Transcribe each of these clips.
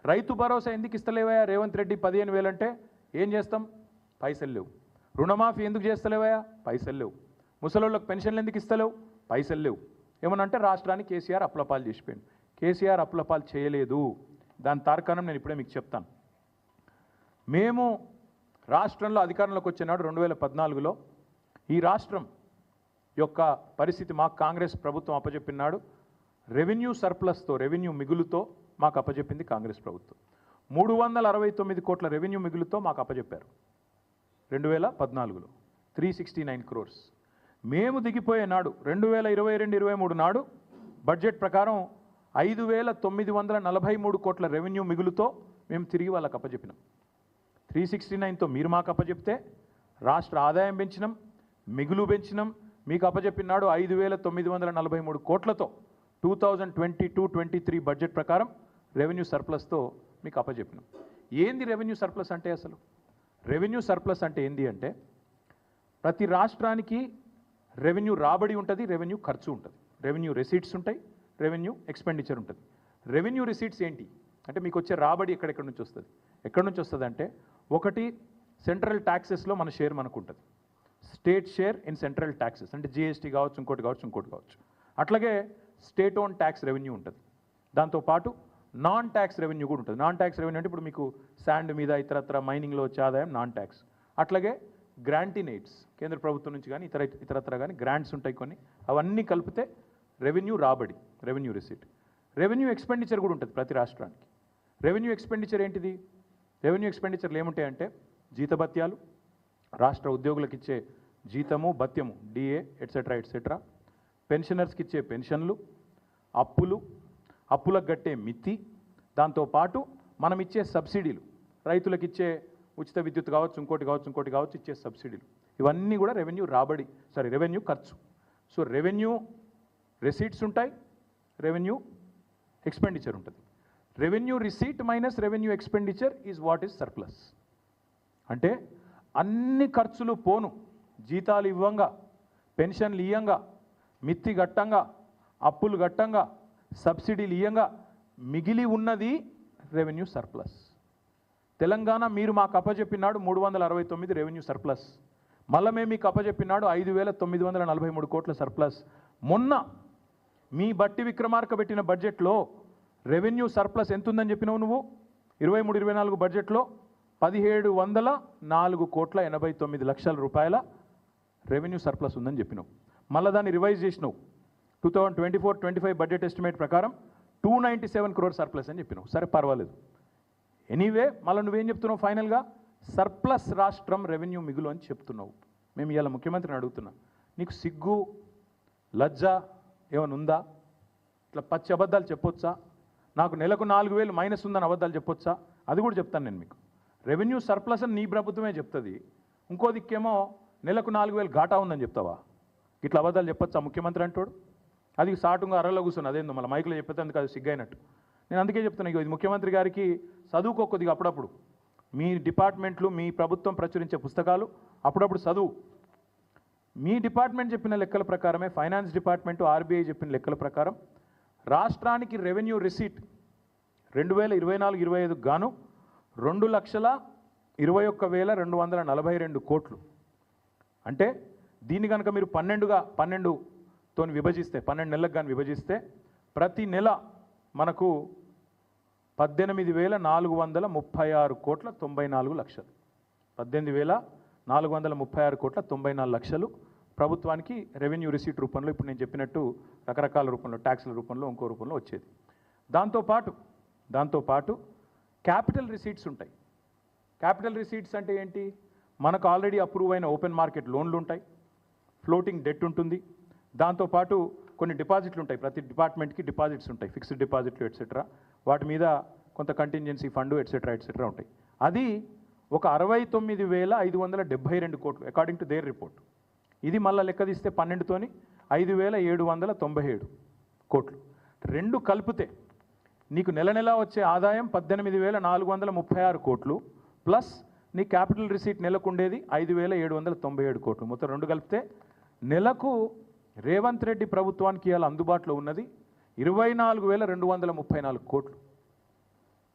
రైతు భరోసా ఎందుకు ఇస్తలేవయా రేవంత్ రెడ్డి 15,000 అంటే ఏం చేస్తాం? పైసలు లేవు. రుణమాఫీ ఎందుకు చేస్తలేవయా? పైసలు లేవు. ముసలోళ్ళకి పెన్షన్లు ఎందుకు ఇస్తలేవు? పైసలు లేవు. ఏమనంటే రాష్ట్రానికి కేసీఆర్ అప్లపాలు చేసిపోయాడు. కేసీఆర్ అప్లపాలు చేయలేదు. దాని తార్కాణం నేను ఇప్పుడే మీకు చెప్తాను. మేము రాష్ట్రంలో అధికారంలోకి వచ్చినాడు 2014లో ఈ రాష్ట్రం యొక్క పరిస్థితి మాకు కాంగ్రెస్ ప్రభుత్వం అప్పచెప్పినాడు. రెవెన్యూ సర్ప్లస్తో, రెవెన్యూ మిగులుతో మాకు అప్పచెప్పింది కాంగ్రెస్ ప్రభుత్వం. 369 కోట్ల రెవెన్యూ మిగులుతో మాకు అప్పచెప్పారు 2014లో 369 crores. మేము దిగిపోయే నాడు 2022-23 నాడు బడ్జెట్ ప్రకారం 5,943 కోట్ల రెవెన్యూ మిగులుతో మేము తిరిగి వాళ్ళకి అప్పచెప్పినాం. 369తో మీరు మాకు అప్పచెప్తే రాష్ట్ర ఆదాయం పెంచినాం, మిగులు పెంచినాం. మీకు అప్పచెప్పినాడు 5,943 కోట్లతో 2022-23 బడ్జెట్ ప్రకారం రెవెన్యూ సర్ప్లస్తో మీకు అప్పచెప్పినాం. ఏంది రెవెన్యూ సర్ప్లస్ అంటే? అసలు రెవెన్యూ సర్ప్లస్ అంటే ఏంది అంటే ప్రతి రాష్ట్రానికి రెవెన్యూ రాబడి ఉంటుంది, రెవెన్యూ ఖర్చు ఉంటుంది. రెవెన్యూ రెసీట్స్ ఉంటాయి, రెవెన్యూ ఎక్స్పెండిచర్ ఉంటుంది. రెవెన్యూ రిసీట్స్ ఏంటి అంటే మీకు వచ్చే రాబడి ఎక్కడెక్కడి నుంచి వస్తుంది? ఎక్కడి నుంచి వస్తుంది అంటే ఒకటి సెంట్రల్ ట్యాక్సెస్లో మన షేర్ మనకు ఉంటుంది. State share in central taxes అంటే జిఎస్టీ కావచ్చు, ఇంకోటి కావచ్చు. అట్లాగే స్టేట్ ఓన్ ట్యాక్స్ రెవెన్యూ ఉంటుంది. దాంతోపాటు నాన్ ట్యాక్స్ రెవెన్యూ కూడా ఉంటుంది. నాన్ ట్యాక్స్ రెవెన్యూ అంటే ఇప్పుడు మీకు శాండ్ మీద ఇతరత్ర మైనింగ్లో వచ్చే ఆదాయం నాన్ ట్యాక్స్. అట్లాగే గ్రాంటినేట్స్ కేంద్ర ప్రభుత్వం నుంచి కానీ ఇతరత్ర కానీ గ్రాంట్స్ ఉంటాయి కొన్ని, అవన్నీ కలిపితే రెవెన్యూ రాబడి, రెవెన్యూ రిసీట్. రెవెన్యూ ఎక్స్పెండిచర్ కూడా ఉంటుంది ప్రతి రాష్ట్రానికి. రెవెన్యూ ఎక్స్పెండిచర్ ఏంటిది? రెవెన్యూ ఎక్స్పెండిచర్లు ఏముంటాయంటే జీతభత్యాలు, రాష్ట్ర ఉద్యోగులకు ఇచ్చే జీతము భత్యము డిఏ ఎట్సెట్రా, పెన్షనర్స్కి ఇచ్చే పెన్షన్లు, అప్పులకు కట్టే మిత్తి, దాంతోపాటు మనం ఇచ్చే సబ్సిడీలు, రైతులకు ఇచ్చే ఉచిత విద్యుత్ కావచ్చు, ఇంకోటి కావచ్చు ఇచ్చే సబ్సిడీలు, ఇవన్నీ కూడా రెవెన్యూ ఖర్చు. సో రెవెన్యూ రెసీట్స్ ఉంటాయి, రెవెన్యూ ఎక్స్పెండిచర్ ఉంటుంది. Revenue receipt minus revenue expenditure is what is surplus. అంటే అన్ని ఖర్చులు పోను, జీతాలు ఇవ్వంగా, పెన్షన్లు ఇయ్యంగా, మిత్తి గట్టంగా, అప్పులు గట్టంగా, సబ్సిడీలు ఇయ్యంగా మిగిలి ఉన్నది రెవెన్యూ సర్ప్లస్. తెలంగాణ మీరు మాకు అప్పచెప్పినాడు 369 రెవెన్యూ సర్ప్లస్. మళ్ళీ మేము మీకు అప్పచెప్పినాడు 5,943 కోట్ల సర్ప్లస్. మొన్న మీ బట్టి విక్రమార్క పెట్టిన బడ్జెట్లో రెవెన్యూ సర్ప్లస్ ఎంత ఉందని చెప్పినావు నువ్వు? 23-24 బడ్జెట్లో 1,704 కోట్ల 89 లక్షల రూపాయల రెవెన్యూ సర్ప్లస్ ఉందని చెప్పినావు. మళ్ళీ దాన్ని రివైజ్ చేసినావు. 2024-25 బడ్జెట్ ఎస్టిమేట్ ప్రకారం 297 crore సర్ప్లస్ అని చెప్పినావు. సరే పర్వాలేదు. ఎనీవే మళ్ళీ నువ్వేం చెప్తున్నావు? ఫైనల్గా సర్ప్లస్ రాష్ట్రం రెవెన్యూ మిగులు అని చెప్తున్నావు. మేము ఇవాళ ముఖ్యమంత్రిని అడుగుతున్నా, నీకు సిగ్గు లజ్జ ఏమైనా ఉందా? ఇట్లా పచ్చి అబద్ధాలు చెప్పొచ్చా? నాకు నెలకు 4,000 మైనస్ ఉందని అబద్ధాలు చెప్పొచ్చా? అది కూడా చెప్తాను నేను మీకు. రెవెన్యూ సర్ప్లస్ అని నీ ప్రభుత్వమే చెప్తుంది, ఇంకో దిక్కేమో నెలకు 4,000 ఘాటా ఉందని చెప్తావా? ఇట్లా అబద్ధాలు చెప్పొచ్చా ముఖ్యమంత్రి అంటాడు? అది సాటుగా అరలో కూర్చుని అదేందో మళ్ళీ మైకులో చెప్పేందుకు అది సిగ్గైనట్టు. నేను అందుకే చెప్తున్నా, ఇది ముఖ్యమంత్రి గారికి చదువుకోకొద్దిగా అప్పుడప్పుడు మీ డిపార్ట్మెంట్లు, మీ ప్రభుత్వం ప్రచురించే పుస్తకాలు అప్పుడప్పుడు చదువు. మీ డిపార్ట్మెంట్ చెప్పిన లెక్కల ప్రకారమే, ఫైనాన్స్ డిపార్ట్మెంటు ఆర్బీఐ చెప్పిన లెక్కల ప్రకారం రాష్ట్రానికి రెవెన్యూ రిసీట్ 2024-25 గాను 2,21,242 కోట్లు. అంటే దీన్ని కనుక మీరు 12తో విభజిస్తే, 12 నెలలకు కానీ విభజిస్తే ప్రతి నెల మనకు 18,436 కోట్ల 94 లక్షలు. 18,436 కోట్ల 94 లక్షలు ప్రభుత్వానికి రెవెన్యూ రిసీట్ రూపంలో, ఇప్పుడు నేను చెప్పినట్టు రకరకాల రూపంలో, ట్యాక్స్ల రూపంలో, ఇంకో రూపంలో వచ్చేది. దాంతోపాటు క్యాపిటల్ రిసీట్స్ ఉంటాయి. క్యాపిటల్ రిసీట్స్ అంటే ఏంటి? మనకు ఆల్రెడీ అప్రూవ్ అయిన ఓపెన్ మార్కెట్ లోన్లు ఉంటాయి, ఫ్లోటింగ్ డెట్ ఉంటుంది, దాంతోపాటు కొన్ని డిపాజిట్లు ఉంటాయి. ప్రతి డిపార్ట్మెంట్కి డిపాజిట్స్ ఉంటాయి, ఫిక్స్డ్ డిపాజిట్లు ఎట్సెట్రా. వాటి మీద కొంత కంటింజెన్సీ ఫండ్ ఎట్సెట్రా ఉంటాయి. అది ఒక 69,572 కోట్లు అకార్డింగ్ టు దేర్ రిపోర్ట్. ఇది మళ్ళీ లెక్క తీస్తే 12తోని 5,797 కోట్లు. రెండు కలిపితే నీకు నెల నెల వచ్చే ఆదాయం 18,436 కోట్లు ప్లస్ నీ క్యాపిటల్ రిసీట్ నెలకు ఉండేది 5,797 కోట్లు. మొత్తం రెండు కలిపితే నెలకు రేవంత్ రెడ్డి ప్రభుత్వానికి ఇవాళ అందుబాటులో ఉన్నది 24,234 కోట్లు.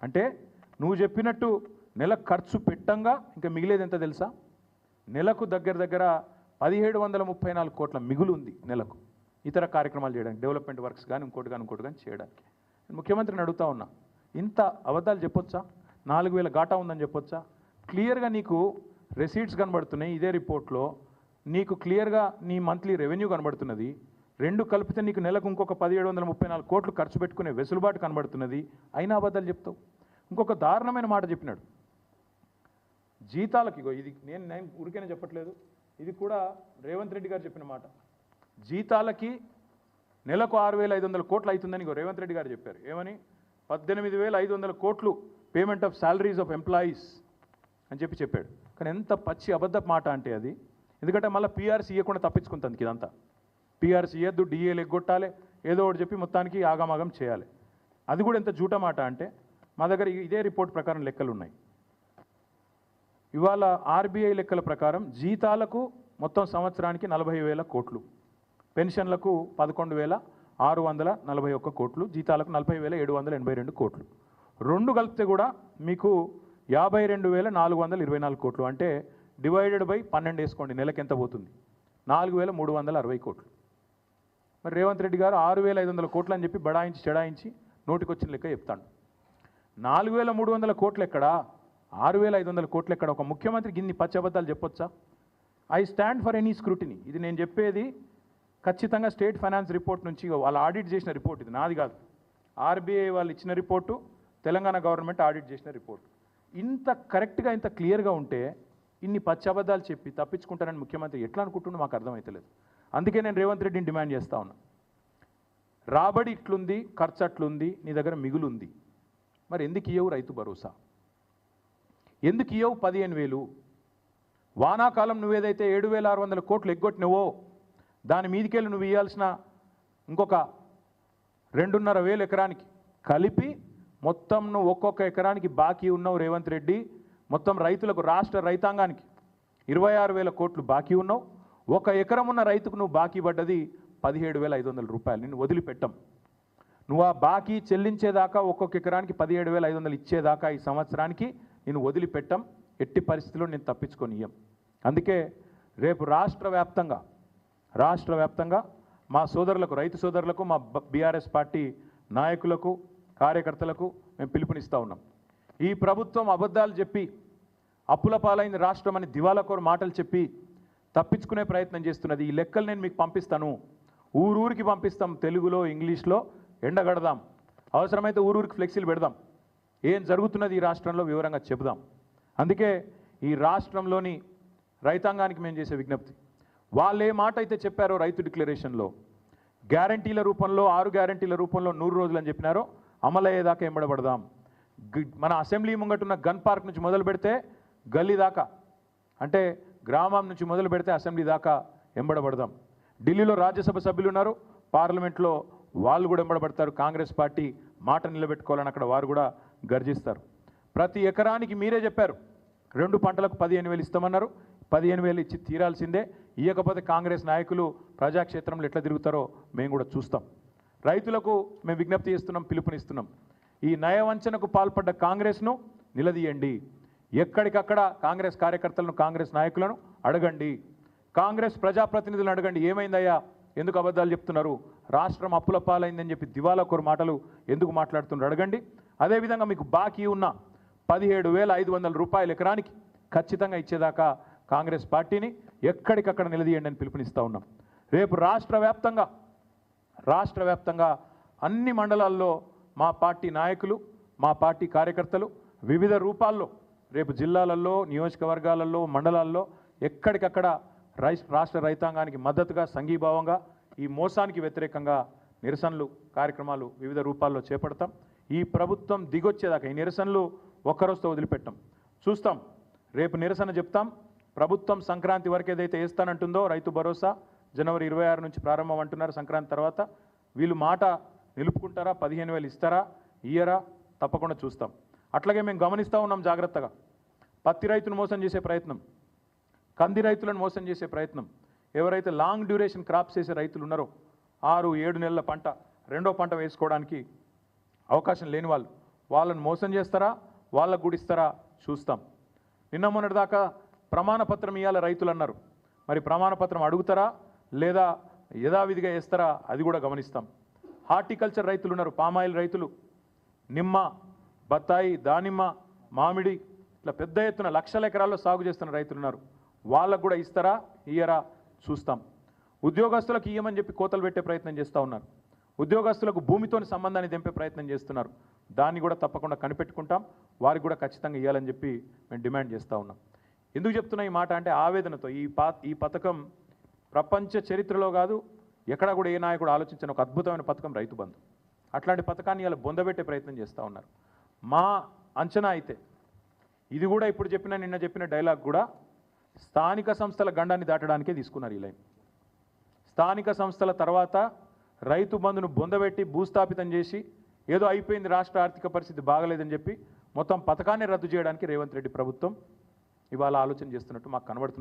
అంటే నువ్వు చెప్పినట్టు నెల ఖర్చు పెట్టంగా ఇంకా మిగిలేది ఎంత తెలుసా? నెలకు దగ్గర దగ్గర 1734 కోట్ల మిగులు ఉంది నెలకు ఇతర కార్యక్రమాలు చేయడానికి, డెవలప్మెంట్ వర్క్స్ కానీ ఇంకోటి కానీ చేయడానికి. ముఖ్యమంత్రిని అడుగుతా ఉన్నా, ఇంత అబద్ధాలు చెప్పొచ్చా? 4000 గాటా ఉందని చెప్పొచ్చా? క్లియర్గా నీకు రెసీట్స్ కనబడుతున్నాయి ఇదే రిపోర్ట్లో, నీకు క్లియర్గా నీ మంత్లీ రెవెన్యూ కనబడుతున్నది, రెండు కలిపితే నీకు నెలకు ఇంకొక 1734 కోట్లు ఖర్చు పెట్టుకునే వెసులుబాటు కనబడుతున్నది, అయినా అబద్ధాలు చెప్తావు. ఇంకొక దారుణమైన మాట చెప్పినాడు, జీతాలకి. ఇది నేను ఊరికైనా చెప్పట్లేదు, ఇది కూడా రేవంత్ రెడ్డి గారు చెప్పిన మాట. జీతాలకి నెలకు 6500 కోట్లు అవుతుందని రేవంత్ రెడ్డి గారు చెప్పారు. ఏమని? 18500 కోట్లు payment of salaries of employees అని చెప్పాడు. కానీ ఎంత పచ్చి అబద్ధపు మాట అంటే అది. ఎందుకంటే మళ్ళీ పీఆర్సీ ఇవ్వకుండా తప్పించుకుంటుంది ఇదంతా. పీఆర్సీ ఇవ్వద్దు, డిఏలు ఎగ్గొట్టాలి, ఏదో ఒకటి చెప్పి మొత్తానికి ఆగమాగం చేయాలి. అది కూడా ఎంత జూట మాట అంటే, మా దగ్గర ఇదే రిపోర్ట్ ప్రకారం లెక్కలు ఉన్నాయి. ఇవాళ ఆర్బీఐ లెక్కల ప్రకారం జీతాలకు మొత్తం సంవత్సరానికి 40,000 కోట్లు, పెన్షన్లకు 11,641 కోట్లు, జీతాలకు 40,782 కోట్లు. రెండు కలిపితే కూడా మీకు 52,424 కోట్లు. అంటే డివైడెడ్ బై 12 వేసుకోండి, నెలకి ఎంత పోతుంది? 4,360 కోట్లు. మరి రేవంత్ రెడ్డి గారు 6,500 కోట్లు అని చెప్పి బడాయించి చెడాయించి నోటికొచ్చిన లెక్క చెప్తాడు. 4,300 కోట్లు ఎక్కడా? 6,500 కోట్లు ఎక్కడ? ఒక ముఖ్యమంత్రికి ఇన్ని పచ్చి అబద్ధాలు చెప్పొచ్చా? I stand for any scrutiny. ఇది నేను చెప్పేది ఖచ్చితంగా స్టేట్ ఫైనాన్స్ రిపోర్ట్ నుంచి, వాళ్ళు ఆడిట్ చేసిన రిపోర్ట్, ఇది నాది కాదు. ఆర్బీఐ వాళ్ళు ఇచ్చిన రిపోర్టు, తెలంగాణ గవర్నమెంట్ ఆడిట్ చేసిన రిపోర్ట్. ఇంత కరెక్ట్గా ఇంత క్లియర్గా ఉంటే ఇన్ని పచ్చి అబద్ధాలు చెప్పి తప్పించుకుంటారని ముఖ్యమంత్రి ఎట్లా అనుకుంటుండో మాకు అర్థమవుతలేదు. అందుకే నేను రేవంత్ రెడ్డిని డిమాండ్ చేస్తా ఉన్నా, రాబడి ఇట్లుంది, ఖర్చు అట్లుంది, నీ దగ్గర మిగులు ఉంది, మరి ఎందుకు ఇయ్యవు రైతు భరోసా? ఎందుకు ఇయ్యవు 15,000? వానాకాలం నువ్వేదైతే 7,600 కోట్లు ఎగ్గొట్టినవో దాని మీదికెళ్ళి నువ్వు ఇవ్వాల్సిన ఇంకొక 2,500 ఎకరానికి కలిపి మొత్తం నువ్వు ఒక్కొక్క ఎకరానికి బాకీ ఉన్నావు రేవంత్ రెడ్డి. మొత్తం రైతులకు, రాష్ట్ర రైతాంగానికి 26,000 కోట్లు బాకీ ఉన్నావు. ఒక ఎకరం ఉన్న రైతుకు నువ్వు బాకీ పడ్డది 17,500 రూపాయలు. నిన్ను వదిలిపెట్టం. నువ్వు ఆ బాకీ చెల్లించేదాకా, ఒక్కొక్క ఎకరానికి 17,500 ఇచ్చేదాకా ఈ సంవత్సరానికి నేను వదిలిపెట్టం. ఎట్టి పరిస్థితుల్లో నేను తప్పించుకొని ఇయ్యం. అందుకే రేపు రాష్ట్ర వ్యాప్తంగా మా సోదరులకు, రైతు సోదరులకు, మా బీఆర్ఎస్ పార్టీ నాయకులకు, కార్యకర్తలకు మేము పిలుపునిస్తూ ఉన్నాం. ఈ ప్రభుత్వం అబద్ధాలు చెప్పి అప్పుల పాలైన రాష్ట్రం అని దివాలాకోరు మాటలు చెప్పి తప్పించుకునే ప్రయత్నం చేస్తున్నది. ఈ లెక్కలు నేను మీకు పంపిస్తాను, ఊరూరికి పంపిస్తాం, తెలుగులో ఇంగ్లీష్లో ఎండగడదాం, అవసరమైతే ఊరూరికి ఫ్లెక్సీలు పెడదాం, ఏం జరుగుతున్నది ఈ రాష్ట్రంలో వివరంగా చెబుదాం. అందుకే ఈ రాష్ట్రంలోని రైతాంగానికి మేము చేసే విజ్ఞప్తి, వాళ్ళు ఏ మాట అయితే చెప్పారో రైతు డిక్లరేషన్లో, గ్యారంటీల రూపంలో 6 గ్యారంటీల రూపంలో 100 రోజులు అని చెప్పినారో అమలయ్యేదాకా ఎంబడబడదాం. మన అసెంబ్లీ ముంగటున్న గన్ పార్క్ నుంచి మొదలు పెడితే గల్లీ దాకా, అంటే గ్రామం నుంచి మొదలు పెడితే అసెంబ్లీ దాకా ఎంబడబడదాం. ఢిల్లీలో రాజ్యసభ సభ్యులు ఉన్నారు, పార్లమెంట్లో వాళ్ళు కూడా ఎంబడబడతారు. కాంగ్రెస్ పార్టీ మాట నిలబెట్టుకోవాలని అక్కడ వారు కూడా గర్జిస్తారు. ప్రతి ఎకరానికి మీరే చెప్పారు 2 పంటలకు 15,000 ఇస్తామన్నారు. 15,000 ఇచ్చి తీరాల్సిందే. ఇవ్వకపోతే కాంగ్రెస్ నాయకులు ప్రజాక్షేత్రంలో ఎట్లా తిరుగుతారో మేము కూడా చూస్తాం. రైతులకు మేము విజ్ఞప్తి చేస్తున్నాం, పిలుపునిస్తున్నాం. ఈ నయవంచనకు పాల్పడ్డ కాంగ్రెస్ను నిలదీయండి. ఎక్కడికక్కడ కాంగ్రెస్ కార్యకర్తలను, కాంగ్రెస్ నాయకులను అడగండి, కాంగ్రెస్ ప్రజాప్రతినిధులను అడగండి, ఏమైందయ్యా, ఎందుకు అబద్ధాలు చెప్తున్నారు, రాష్ట్రం అప్పుల పాలైందని చెప్పి దివాలాకోరు మాటలు ఎందుకు మాట్లాడుతున్నారు అడగండి. అదేవిధంగా మీకు బాకీ ఉన్న 17,500 రూపాయల ఎకరానికి ఖచ్చితంగా ఇచ్చేదాకా కాంగ్రెస్ పార్టీని ఎక్కడికక్కడ నిలదీయండి అని పిలుపునిస్తూ ఉన్నాం. రేపు రాష్ట్ర వ్యాప్తంగా అన్ని మండలాల్లో మా పార్టీ నాయకులు, మా పార్టీ కార్యకర్తలు వివిధ రూపాల్లో రేపు జిల్లాలలో, నియోజకవర్గాలలో, మండలాల్లో ఎక్కడికక్కడ రాష్ట్ర రైతాంగానికి మద్దతుగా, సంఘీభావంగా, ఈ మోసానికి వ్యతిరేకంగా నిరసనలు, కార్యక్రమాలు వివిధ రూపాల్లో చేపడతాం. ఈ ప్రభుత్వం దిగొచ్చేదాకా ఈ నిరసనలు ఒక్కరోజుతో వదిలిపెట్టాం. చూస్తాం, రేపు నిరసన చెప్తాం. ప్రభుత్వం సంక్రాంతి వరకు ఏదైతే వేస్తానంటుందో రైతు భరోసా జనవరి 26 నుంచి ప్రారంభం అంటున్నారు. సంక్రాంతి తర్వాత వీళ్ళు మాట నిలుపుకుంటారా, 15,000 ఇస్తారా, ఇయ్యరా, తప్పకుండా చూస్తాం. అట్లాగే మేము గమనిస్తూ ఉన్నాం జాగ్రత్తగా. పత్తి రైతును మోసం చేసే ప్రయత్నం, కంది రైతులను మోసం చేసే ప్రయత్నం, ఎవరైతే లాంగ్ డ్యూరేషన్ క్రాప్స్ చేసే రైతులు ఉన్నారో 6-7 నెలల పంట, రెండో పంట వేసుకోవడానికి అవకాశం లేని వాళ్ళు, వాళ్ళని మోసం చేస్తారా, వాళ్ళకు కూడా ఇస్తారా చూస్తాం. నిన్న మొన్నటిదాకా ప్రమాణపత్రం ఇవ్వాలి రైతులు అన్నారు. మరి ప్రమాణపత్రం అడుగుతారా లేదా యథావిధిగా వేస్తారా అది కూడా గమనిస్తాం. హార్టికల్చర్ రైతులు ఉన్నారు, పామాయిల్ రైతులు, నిమ్మ, బత్తాయి, దానిమ్మ, మామిడి ఇట్లా పెద్ద ఎత్తున లక్షల ఎకరాల్లో సాగు చేస్తున్న రైతులు ఉన్నారు. వాళ్ళకు కూడా ఇస్తారా ఇయ్యరా చూస్తాం. ఉద్యోగస్తులకు ఇయ్యమని చెప్పి కోతలు పెట్టే ప్రయత్నం చేస్తూ ఉన్నారు. ఉద్యోగస్తులకు భూమితోని సంబంధాన్ని తెంపే ప్రయత్నం చేస్తున్నారు. దాన్ని కూడా తప్పకుండా కనిపెట్టుకుంటాం. వారికి కూడా ఖచ్చితంగా ఇవ్వాలని చెప్పి మేము డిమాండ్ చేస్తూ ఉన్నాం. ఎందుకు చెప్తున్నా ఈ మాట అంటే ఆవేదనతో ఈ పథకం ప్రపంచ చరిత్రలో కాదు ఎక్కడా కూడా ఏ నాయకుడు ఆలోచించిన ఒక అద్భుతమైన పథకం రైతు బంధు. అట్లాంటి పథకాన్ని ఇలా బొందబెట్టే ప్రయత్నం చేస్తూ ఉన్నారు. మా అంచనా అయితే ఇది కూడా ఇప్పుడు నిన్న చెప్పిన డైలాగ్ కూడా స్థానిక సంస్థల గండాన్ని దాటడానికే తీసుకున్నారు ఈ లైన్. స్థానిక సంస్థల తర్వాత రైతు బంధును బొందబెట్టి భూస్థాపితం చేసి ఏదో అయిపోయింది, రాష్ట్ర ఆర్థిక పరిస్థితి బాగలేదని చెప్పి మొత్తం పథకాన్ని రద్దు చేయడానికి రేవంత్ రెడ్డి ప్రభుత్వం ఇవాళ ఆలోచన చేస్తున్నట్టు మాకు కనబడుతున్నది.